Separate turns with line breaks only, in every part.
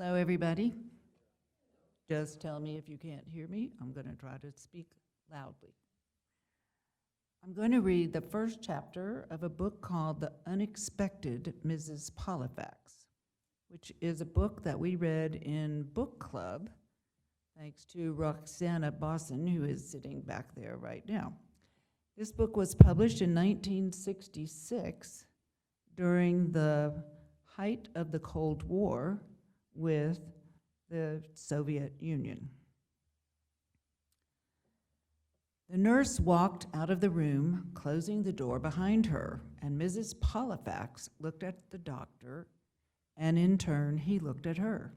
Hello, everybody. Just tell me if you can't hear me. I'm going to try to speak loudly. I'm going to read the first chapter of a book called The Unexpected Mrs. Polifax, which is a book that we read in book club, thanks to Roxana Bosson, who is sitting back there right now. This book was published in 1966 during the height of the Cold War with the Soviet Union. The nurse walked out of the room, closing the door behind her, and Mrs. Polifax looked at the doctor, and in turn, he looked at her.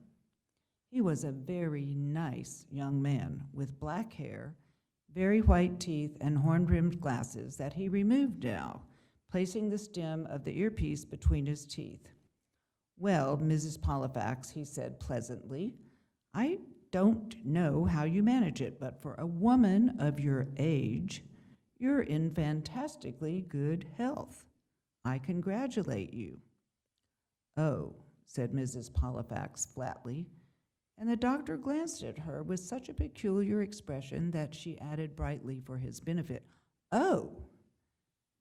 He was a very nice young man with black hair, very white teeth, and horn-rimmed glasses that he removed now, placing the stem of the earpiece between his teeth. "Well, Mrs. Polifax," he said pleasantly, "I don't know how you manage it, but for a woman of your age, you're in fantastically good health. I congratulate you." "Oh," said Mrs. Polifax flatly, and the doctor glanced at her with such a peculiar expression that she added brightly for his benefit, "Oh."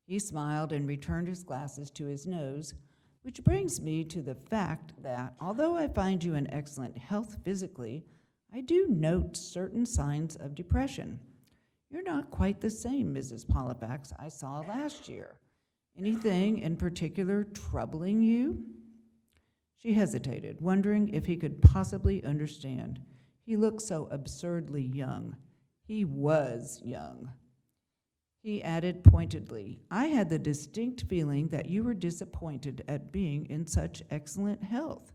He smiled and returned his glasses to his nose, which brings me to the fact that, although I find you in excellent health physically, I do note certain signs of depression. You're not quite the same Mrs. Polifax I saw last year. Anything in particular troubling you?" She hesitated, wondering if he could possibly understand. He looked so absurdly young. He was young. He added pointedly, "I had the distinct feeling that you were disappointed at being in such excellent health."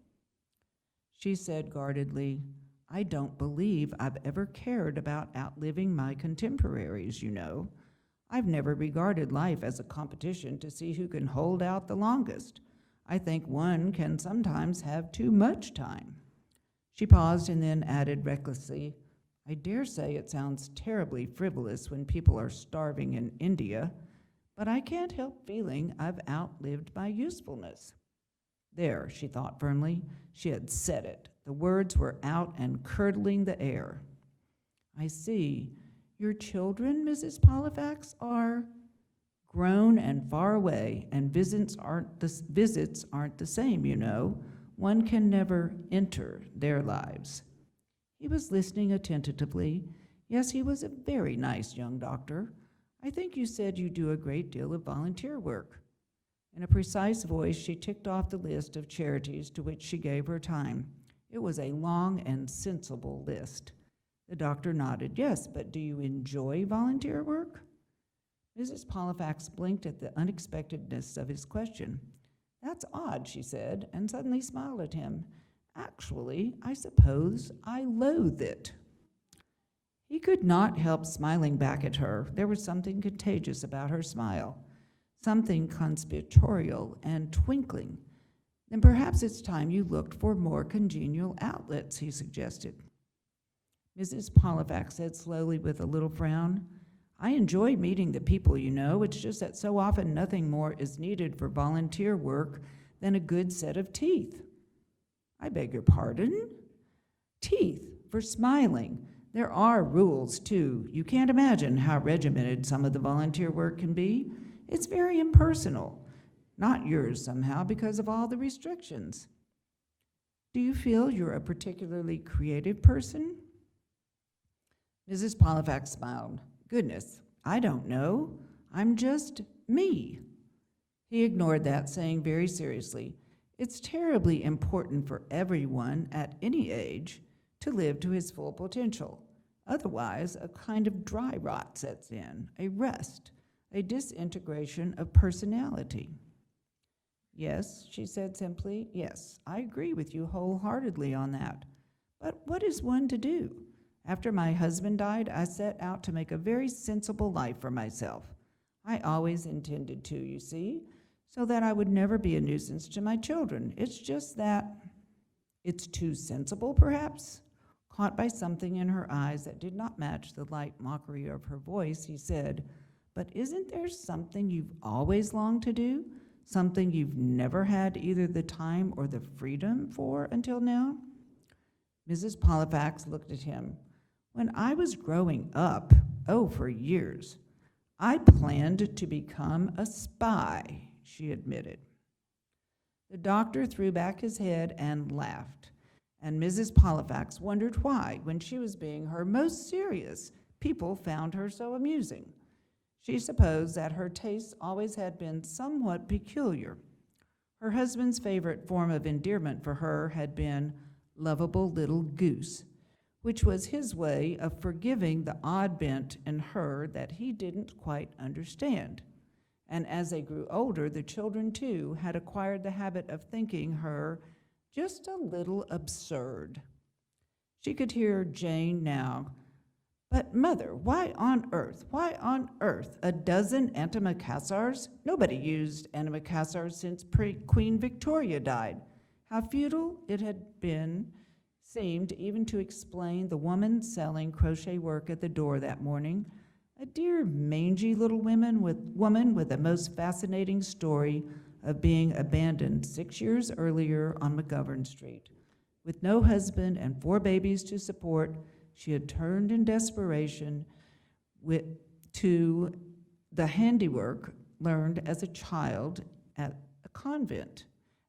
She said guardedly, "I don't believe I've ever cared about outliving my contemporaries, you know. I've never regarded life as a competition to see who can hold out the longest. I think one can sometimes have too much time." She paused and then added recklessly, "I dare say it sounds terribly frivolous when people are starving in India, but I can't help feeling I've outlived my usefulness." There, she thought firmly, she had said it. The words were out and curdling the air. "I see. Your children, Mrs. Polifax, are grown and far away, and visits aren't the same, you know. One can never enter their lives." He was listening attentively. Yes, he was a very nice young doctor. "I think you said you do a great deal of volunteer work." In a precise voice, she ticked off the list of charities to which she gave her time. It was a long and sensible list. The doctor nodded. "Yes, but do you enjoy volunteer work?" Mrs. Polifax blinked at the unexpectedness of his question. "That's odd," she said, and suddenly smiled at him. "Actually, I suppose I loathe it." He could not help smiling back at her. There was something contagious about her smile, something conspiratorial and twinkling. "Then perhaps it's time you looked for more congenial outlets," he suggested. Mrs. Polifax said slowly with a little frown, "I enjoy meeting the people, you know. It's just that so often nothing more is needed for volunteer work than a good set of teeth." "I beg your pardon?" "Teeth, for smiling. There are rules, too. You can't imagine how regimented some of the volunteer work can be. It's very impersonal. Not yours, somehow, because of all the restrictions." "Do you feel you're a particularly creative person?" Mrs. Polifax smiled. "Goodness, I don't know. I'm just me." He ignored that, saying very seriously, "It's terribly important for everyone at any age to live to his full potential. Otherwise, a kind of dry rot sets in, a rust, a disintegration of personality." "Yes," she said simply, "yes, I agree with you wholeheartedly on that. But what is one to do? After my husband died, I set out to make a very sensible life for myself. I always intended to, you see, so that I would never be a nuisance to my children. It's just that it's too sensible, perhaps." Caught by something in her eyes that did not match the light mockery of her voice, he said, "But isn't there something you've always longed to do? Something you've never had either the time or the freedom for until now?" Mrs. Polifax looked at him. When I was growing up, oh, for years, I planned to become a spy, she admitted. The doctor threw back his head and laughed, and Mrs. Polifax wondered why, when she was being her most serious, people found her so amusing. She supposed that her tastes always had been somewhat peculiar. Her husband's favorite form of endearment for her had been lovable little goose, which was his way of forgiving the odd bent in her that he didn't quite understand. And as they grew older, the children, too, had acquired the habit of thinking her just a little absurd. She could hear Jane now. But, Mother, why on earth, a dozen antimacassars? Nobody used antimacassars since Queen Victoria died. How futile it had seemed even to explain the woman selling crochet work at the door that morning. A dear, mangy little woman with a most fascinating story of being abandoned 6 years earlier on McGovern Street. With no husband and 4 babies to support, she had turned in desperation to the handiwork learned as a child at a convent,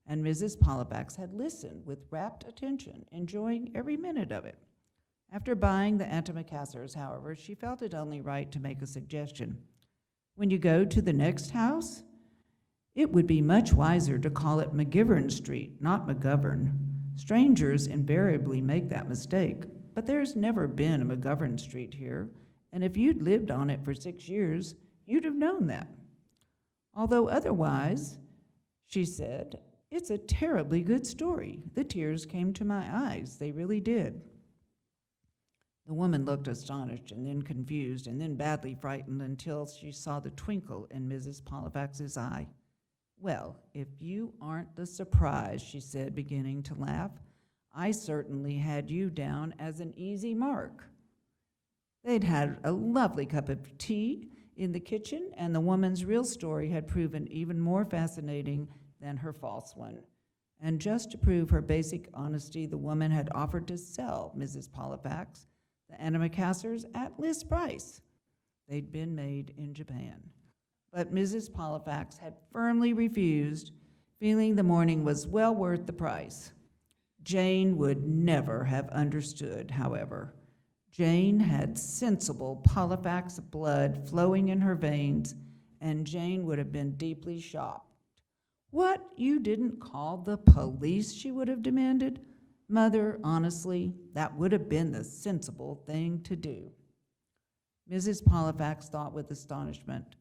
and Mrs. Polifax had listened with rapt attention, enjoying every minute of it. After buying the antimacassars, however, she felt it only right to make a suggestion. When you go to the next house, it would be much wiser to call it McGivern Street, not McGovern. Strangers invariably make that mistake, but there's never been a McGovern Street here, and if you'd lived on it for 6 years, you'd have known that. Although otherwise, she said, it's a terribly good story. The tears came to my eyes. They really did. The woman looked astonished and then confused and then badly frightened until she saw the twinkle in Mrs. Polifax's eye. Well, if you aren't the surprise, she said, beginning to laugh, I certainly had you down as an easy mark. They'd had a lovely cup of tea in the kitchen, and the woman's real story had proven even more fascinating than her false one. And just to prove her basic honesty, the woman had offered to sell Mrs. Polifax the antimacassars at list price. They'd been made in Japan. But Mrs. Polifax had firmly refused, feeling the morning was well worth the price. Jane would never have understood, however. Jane had sensible Polifax blood flowing in her veins, and Jane would have been deeply shocked. What, you didn't call the police? She would have demanded. Mother, honestly, that would have been the sensible thing to do. Mrs. Polifax thought with astonishment,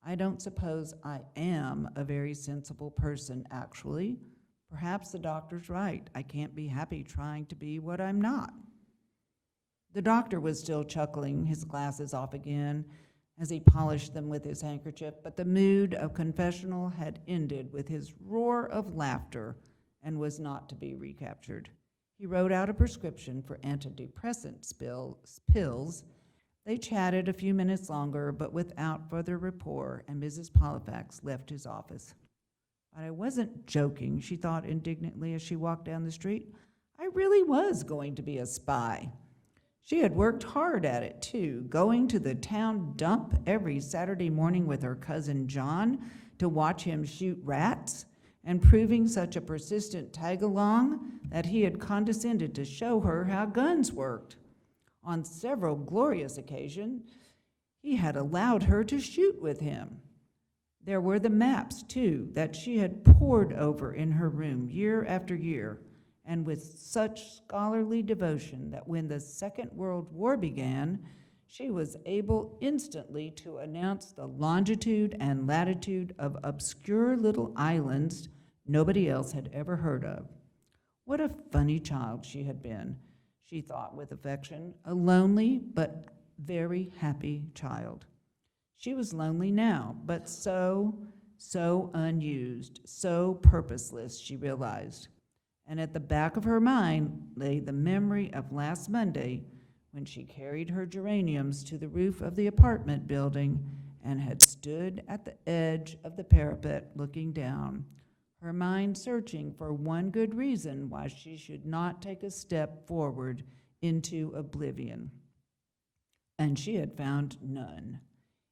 I don't suppose I am a very sensible person, actually. Perhaps the doctor's right. I can't be happy trying to be what I'm not. The doctor was still chuckling, his glasses off again, as he polished them with his handkerchief, but the mood of confessional had ended with his roar of laughter and was not to be recaptured. He wrote out a prescription for antidepressant pills. They chatted a few minutes longer, but without further rapport, and Mrs. Polifax left his office. But I wasn't joking, she thought indignantly as she walked down the street. I really was going to be a spy. She had worked hard at it, too, going to the town dump every Saturday morning with her cousin John to watch him shoot rats, and proving such a persistent tag-along that he had condescended to show her how guns worked. On several glorious occasions, he had allowed her to shoot with him. There were the maps, too, that she had pored over in her room year after year, and with such scholarly devotion that when the Second World War began, she was able instantly to announce the longitude and latitude of obscure little islands nobody else had ever heard of. What a funny child she had been, she thought with affection, a lonely but very happy child. She was lonely now, but so unused, so purposeless, she realized. And at the back of her mind lay the memory of last Monday when she carried her geraniums to the roof of the apartment building and had stood at the edge of the parapet looking down, her mind searching for one good reason why she should not take a step forward into oblivion. And she had found none.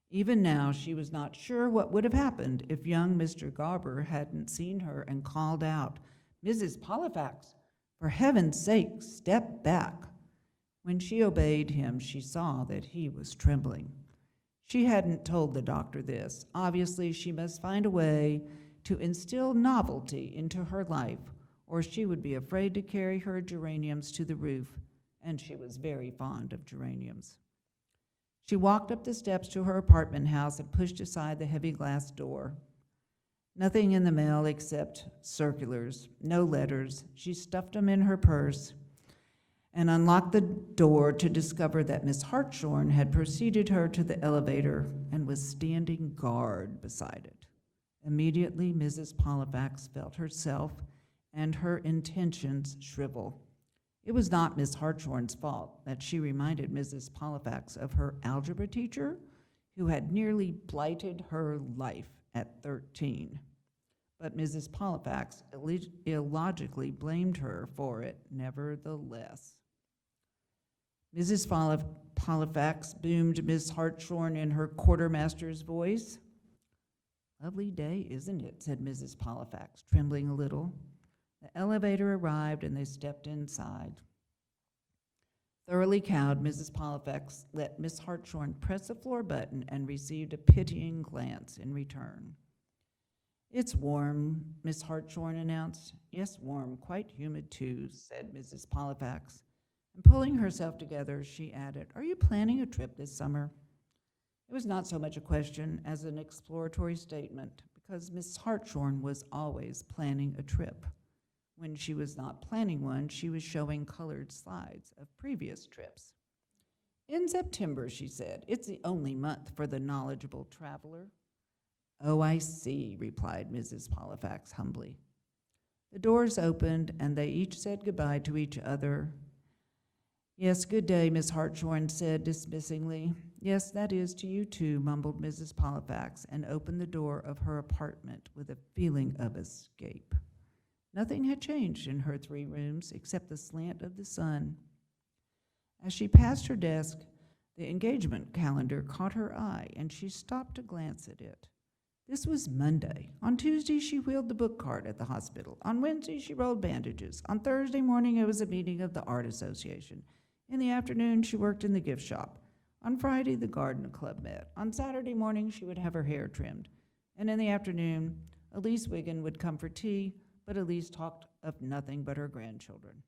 Even now, she was not sure what would have happened if young Mr. Garber hadn't seen her and called out, "Mrs. Polifax, for heaven's sake, step back." When she obeyed him, she saw that he was trembling. She hadn't told the doctor this. Obviously, she must find a way to instill novelty into her life, or she would be afraid to carry her geraniums to the roof, and she was very fond of geraniums. She walked up the steps to her apartment house and pushed aside the heavy glass door. Nothing in the mail except circulars, no letters. She stuffed them in her purse and unlocked the door to discover that Miss Hartshorn had preceded her to the elevator and was standing guard beside it. Immediately, Mrs. Polifax felt herself and her intentions shrivel. It was not Miss Hartshorn's fault that she reminded Mrs. Polifax of her algebra teacher, who had nearly blighted her life at 13. But Mrs. Polifax illogically blamed her for it nevertheless. Mrs. Polifax boomed Miss Hartshorn in her quartermaster's voice. "Lovely day, isn't it?" said Mrs. Polifax, trembling a little. The elevator arrived and they stepped inside. Thoroughly cowed, Mrs. Polifax let Miss Hartshorn press a floor button and received a pitying glance in return. "It's warm," Miss Hartshorn announced. "Yes, warm, quite humid too," said Mrs. Polifax. And pulling herself together, she added, "Are you planning a trip this summer?" It was not so much a question as an exploratory statement, because Miss Hartshorn was always planning a trip. When she was not planning one, she was showing colored slides of previous trips. "In September," she said. "It's the only month for the knowledgeable traveler." "Oh, I see," replied Mrs. Polifax humbly. The doors opened, and they each said goodbye to each other. "Yes, good day," Miss Hartshorn said dismissingly. "Yes, that is to you too," mumbled Mrs. Polifax, and opened the door of her apartment with a feeling of escape. Nothing had changed in her 3 rooms except the slant of the sun. As she passed her desk, the engagement calendar caught her eye, and she stopped to glance at it. This was Monday. On Tuesday, she wheeled the book cart at the hospital. On Wednesday, she rolled bandages. On Thursday morning, it was a meeting of the Art Association. In the afternoon, she worked in the gift shop. On Friday, the garden club met. On Saturday morning, she would have her hair trimmed. And in the afternoon, Elise Wiggin would come for tea, but Elise talked of nothing but her grandchildren.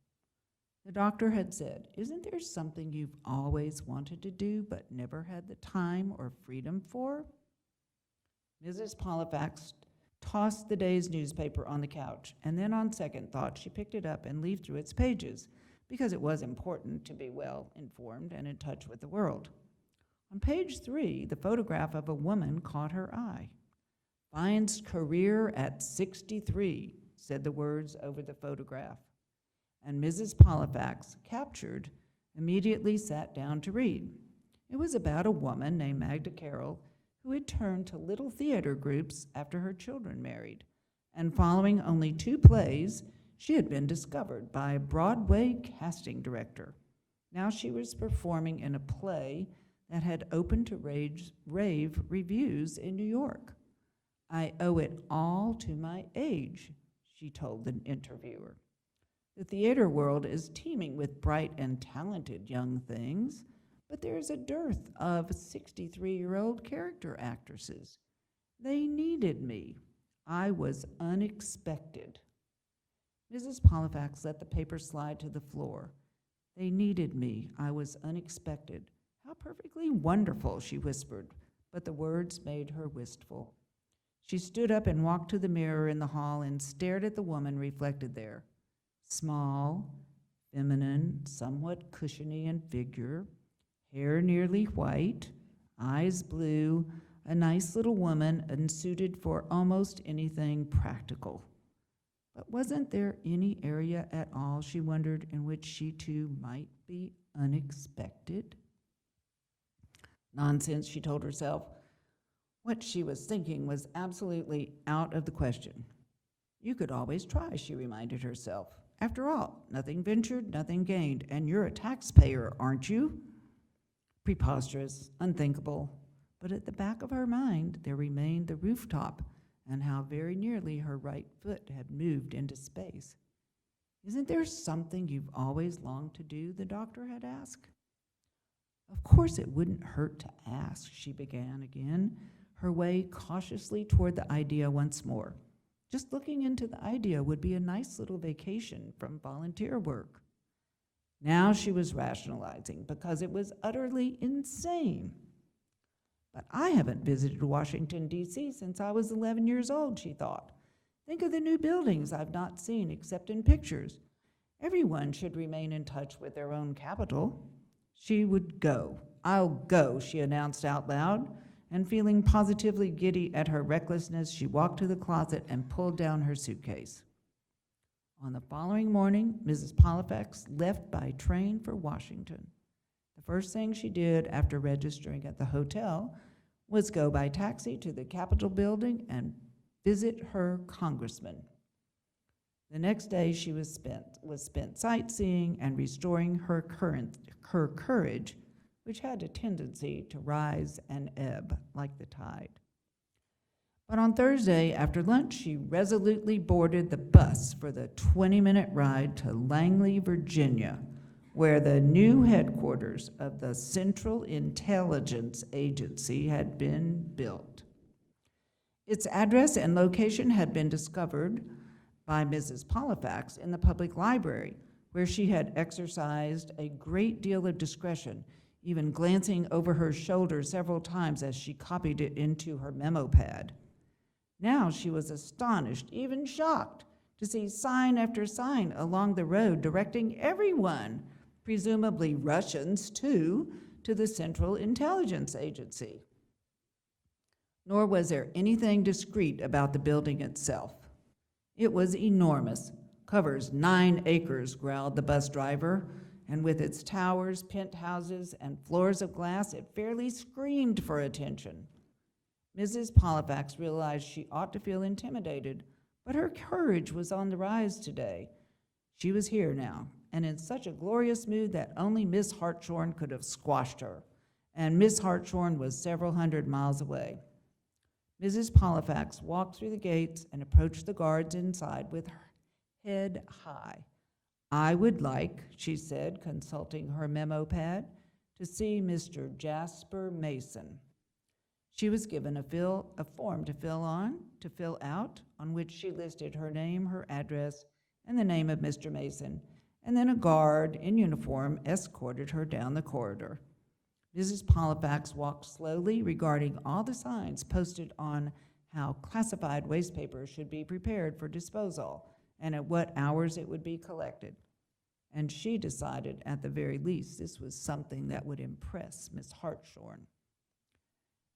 The doctor had said, "Isn't there something you've always wanted to do but never had the time or freedom for?" Mrs. Polifax tossed the day's newspaper on the couch, and then on second thought she picked it up and leafed through its pages, because it was important to be well informed and in touch with the world. On page 3, the photograph of a woman caught her eye. "Finds career at 63, said the words over the photograph. And Mrs. Polifax, captured, immediately sat down to read. It was about a woman named Magda Carroll who had turned to little theater groups after her children married, and following only 2 plays, she had been discovered by a Broadway casting director. Now she was performing in a play that had opened to rave reviews in New York. "I owe it all to my age," she told the interviewer. "The theater world is teeming with bright and talented young things, but there's a dearth of 63-year-old character actresses. They needed me. I was unexpected." Mrs. Polifax let the paper slide to the floor. "They needed me. I was unexpected. How perfectly wonderful," she whispered, but the words made her wistful. She stood up and walked to the mirror in the hall and stared at the woman reflected there. Small, feminine, somewhat cushiony in figure, hair nearly white, eyes blue, a nice little woman unsuited for almost anything practical. But wasn't there any area at all, she wondered, in which she too might be unexpected? Nonsense, she told herself. What she was thinking was absolutely out of the question. You could always try, she reminded herself. After all, nothing ventured, nothing gained, and you're a taxpayer, aren't you? Preposterous, unthinkable. But at the back of her mind, there remained the rooftop and how very nearly her right foot had moved into space. Isn't there something you've always longed to do? The doctor had asked. Of course it wouldn't hurt to ask, she began again, her way cautiously toward the idea once more. Just looking into the idea would be a nice little vacation from volunteer work. Now she was rationalizing because it was utterly insane. But I haven't visited Washington, D.C. since I was 11 years old, she thought. Think of the new buildings I've not seen except in pictures. Everyone should remain in touch with their own capital. She would go. I'll go, she announced out loud, and feeling positively giddy at her recklessness, she walked to the closet and pulled down her suitcase. On the following morning, Mrs. Polifax left by train for Washington. The first thing she did after registering at the hotel was go by taxi to the Capitol building and visit her congressman. The next day she was spent sightseeing and restoring her courage, which had a tendency to rise and ebb like the tide. But on Thursday after lunch, she resolutely boarded the bus for the 20-minute ride to Langley, Virginia, where the new headquarters of the Central Intelligence Agency had been built. Its address and location had been discovered by Mrs. Polifax in the public library, where she had exercised a great deal of discretion, even glancing over her shoulder several times as she copied it into her memo pad. Now she was astonished, even shocked, to see sign after sign along the road directing everyone, presumably Russians too, to the Central Intelligence Agency. Nor was there anything discreet about the building itself. It was enormous, covers 9 acres, growled the bus driver, and with its towers, penthouses, and floors of glass, it fairly screamed for attention. Mrs. Polifax realized she ought to feel intimidated, but her courage was on the rise today. She was here now, and in such a glorious mood that only Miss Hartshorn could have squashed her, and Miss Hartshorn was several hundred miles away. Mrs. Polifax walked through the gates and approached the guards inside with her head high. I would like, she said, consulting her memo pad, to see Mr. Jasper Mason. She was given a form to fill out, on which she listed her name, her address, and the name of Mr. Mason, and then a guard in uniform escorted her down the corridor. Mrs. Polifax walked slowly, regarding all the signs posted on how classified waste paper should be prepared for disposal and at what hours it would be collected. And she decided, at the very least, this was something that would impress Miss Hartshorn.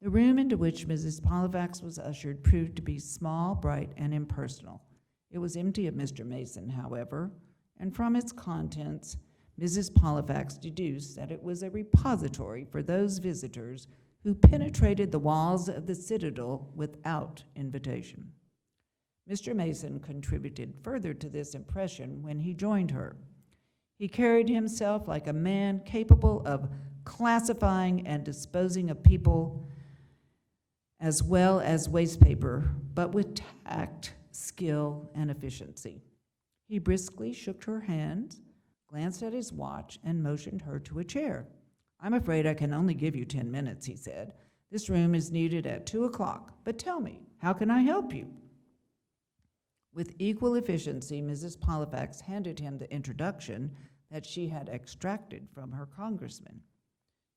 The room into which Mrs. Polifax was ushered proved to be small, bright, and impersonal. It was empty of Mr. Mason, however, and from its contents, Mrs. Polifax deduced that it was a repository for those visitors who penetrated the walls of the Citadel without invitation. Mr. Mason contributed further to this impression when he joined her. He carried himself like a man capable of classifying and disposing of people as well as waste paper, but with tact, skill, and efficiency. He briskly shook her hand, glanced at his watch, and motioned her to a chair. I'm afraid I can only give you 10 minutes, he said. This room is needed at 2 o'clock, but tell me, how can I help you? With equal efficiency, Mrs. Polifax handed him the introduction that she had extracted from her congressman.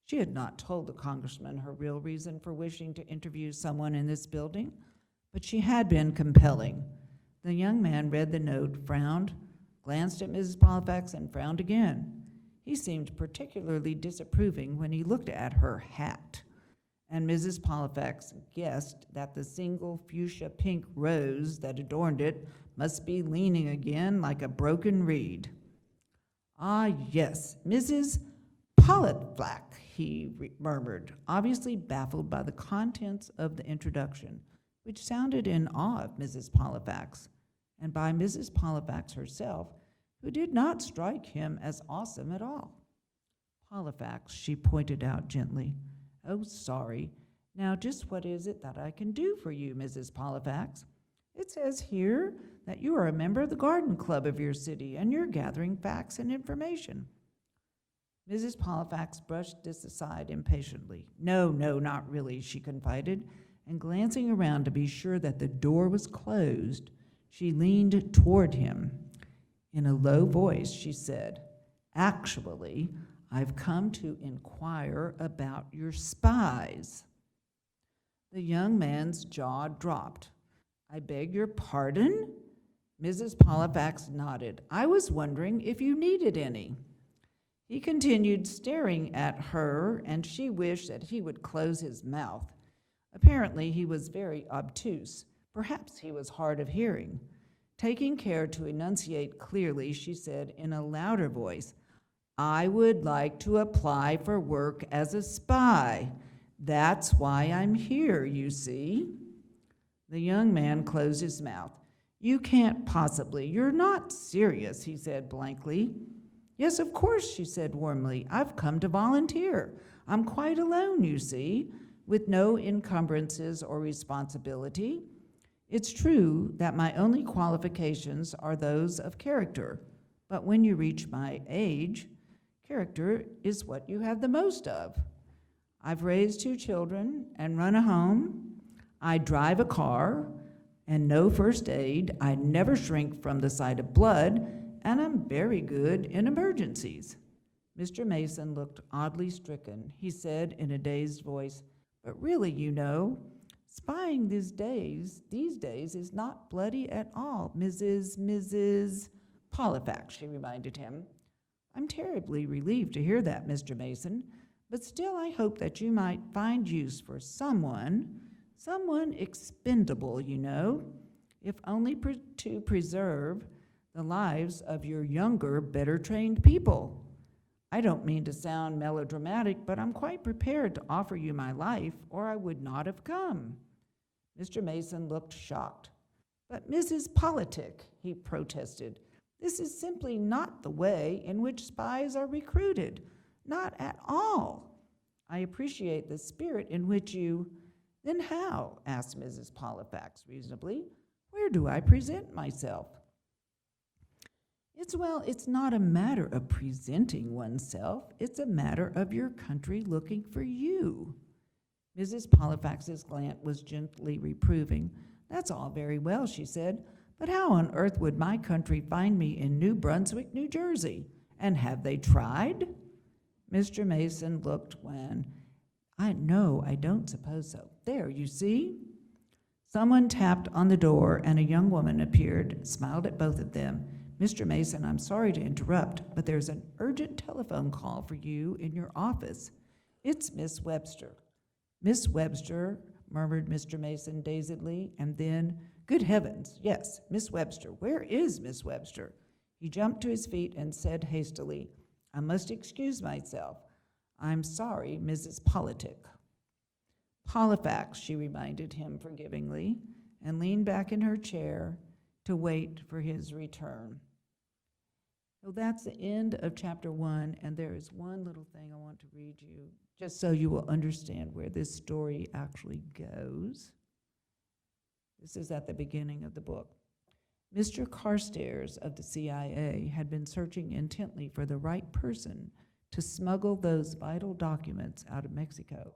She had not told the congressman her real reason for wishing to interview someone in this building, but she had been compelling. The young man read the note, frowned, glanced at Mrs. Polifax, and frowned again. He seemed particularly disapproving when he looked at her hat, and Mrs. Polifax guessed that the single fuchsia pink rose that adorned it must be leaning again like a broken reed. Ah, yes, Mrs. Polifax, he murmured, obviously baffled by the contents of the introduction, which sounded in awe of Mrs. Polifax, and by Mrs. Polifax herself, who did not strike him as awesome at all. Polifax, she pointed out gently. Oh, sorry. Now, just what is it that I can do for you, Mrs. Polifax? It says here that you are a member of the garden club of your city, and you're gathering facts and information. Mrs. Polifax brushed this aside impatiently. No, not really, she confided, and glancing around to be sure that the door was closed, she leaned toward him. In a low voice, she said, Actually, I've come to inquire about your spies. The young man's jaw dropped. I beg your pardon? Mrs. Polifax nodded. I was wondering if you needed any. He continued staring at her, and she wished that he would close his mouth. Apparently, he was very obtuse. Perhaps he was hard of hearing. Taking care to enunciate clearly, she said in a louder voice, I would like to apply for work as a spy. That's why I'm here, you see. The young man closed his mouth. You can't possibly. You're not serious, he said blankly. Yes, of course, she said warmly. I've come to volunteer. I'm quite alone, you see, with no encumbrances or responsibility. It's true that my only qualifications are those of character, but when you reach my age, character is what you have the most of. I've raised 2 children and run a home. I drive a car and know first aid. I never shrink from the sight of blood, and I'm very good in emergencies. Mr. Mason looked oddly stricken. He said in a dazed voice, but really, you know, spying these days is not bloody at all, Mrs. Polifax, she reminded him. I'm terribly relieved to hear that, Mr. Mason, but still I hope that you might find use for someone expendable, you know, if only to preserve the lives of your younger, better-trained people. I don't mean to sound melodramatic, but I'm quite prepared to offer you my life, or I would not have come. Mr. Mason looked shocked. But Mrs. Politic, he protested, this is simply not the way in which spies are recruited. Not at all. I appreciate the spirit in which you... Then how? Asked Mrs. Polifax reasonably. Where do I present myself? It's not a matter of presenting oneself. It's a matter of your country looking for you. Mrs. Polifax's glance was gently reproving. That's all very well, she said, but how on earth would my country find me in New Brunswick, New Jersey? And have they tried? Mr. Mason looked wan. I don't suppose so. There, you see? Someone tapped on the door, and a young woman appeared, smiled at both of them. Mr. Mason, I'm sorry to interrupt, but there's an urgent telephone call for you in your office. It's Miss Webster. Miss Webster, murmured Mr. Mason dazedly, and then, good heavens, yes, Miss Webster. Where is Miss Webster? He jumped to his feet and said hastily, I must excuse myself. I'm sorry, Mrs. Polifax, she reminded him forgivingly, and leaned back in her chair to wait for his return. So that's the end of chapter 1, and there is one little thing I want to read you, just so you will understand where this story actually goes. This is at the beginning of the book. Mr. Carstairs of the CIA had been searching intently for the right person to smuggle those vital documents out of Mexico.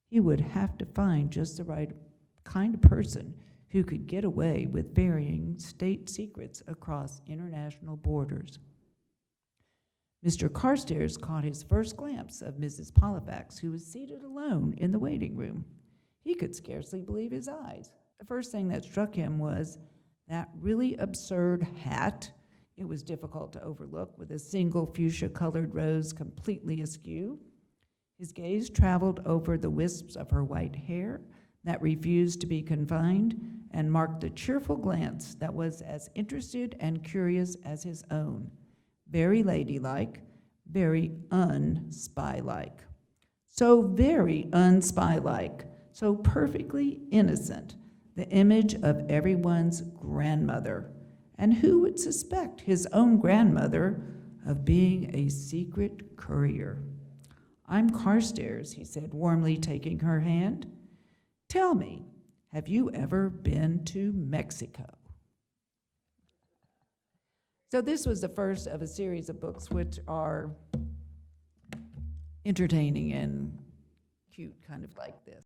He would have to find just the right kind of person who could get away with burying state secrets across international borders. Mr. Carstairs caught his first glimpse of Mrs. Polifax, who was seated alone in the waiting room. He could scarcely believe his eyes. The first thing that struck him was that really absurd hat. It was difficult to overlook, with a single fuchsia-colored rose completely askew. His gaze traveled over the wisps of her white hair that refused to be confined and marked the cheerful glance that was as interested and curious as his own. Very ladylike, very unspy-like. So very unspy-like, so perfectly innocent, the image of everyone's grandmother. And who would suspect his own grandmother of being a secret courier? I'm Carstairs, he said warmly, taking her hand. Tell me, have you ever been to Mexico? So this was the first of a series of books which are entertaining and cute, kind of like this.